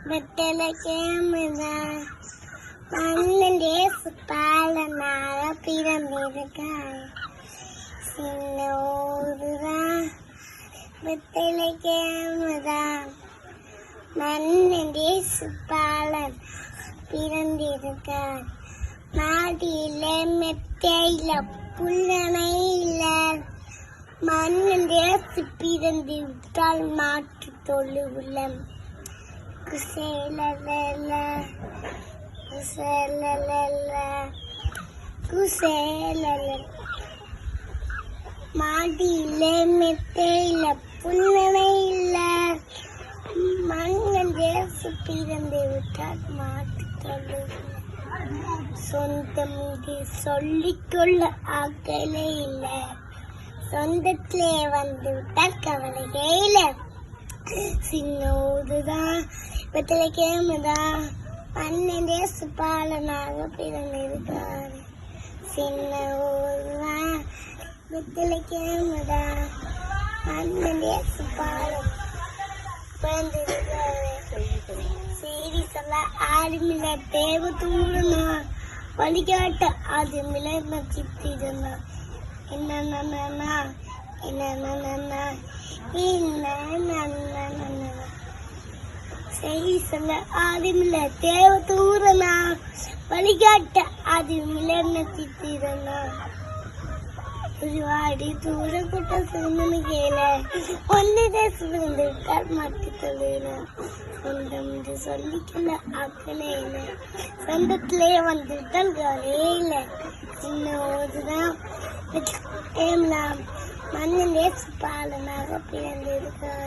வெத்தலை கேமதா மன்னன் தேசு பாலனாக பிறந்திருக்காய். சின்ன ஊருதான் வெத்தலை கேமதா மன்னன் தேசு பாலன் பிறந்திருக்காய். மாடியில மெத்தையில புல்லணையில மன்னன் தேசு பிறந்து விட்டால் மாற்று தொழுவுல குசேலல குசேலல குசேலல மாடியில மெத்தையில புல்லணையில மன்னன் தேசு பிறந்து விட்டால் மாற்று தொழுவுல சொந்தம் இது சொல்லிக்கொள்ள ஆக்கலே இல்லை. சொந்தத்திலே வந்து விட்டால் கவலையே இல்லை. சின்ன ஊதுதான் வெத்தலை கேமதா அண்ணன் தேசு பாலனாக பிறந்திருக்கார். சின்ன ஊதுதான் வெத்தலை கேமதா அண்ணன் தேசு பாலன் பிறந்திருக்காரு. செய்தி சொல்ல ஆளுமில்ல தேவ தூரனா வழிகாட்ட அது மிளர்ச்சித்திருந்தா என்ன செய்தி சொல்ல ஆளுமில்ல தேவ தூரனா வழிகாட்ட அது மிளர்ச்சித்திருந்தா வாடி தூர கூட்ட சிறந்தனு கேள ஒன்றுதே சிறந்து விட்டால் மாற்றி தொழில சொந்தம் என்று சொல்லிக்கல ஆக்கலே இல்லை. சொந்தத்திலே வந்து விட்டால் கவலையே இல்லை. இன்னும் ஓதுதான் மன்னன் தேசு பாலனாக பிறந்திருக்கார்.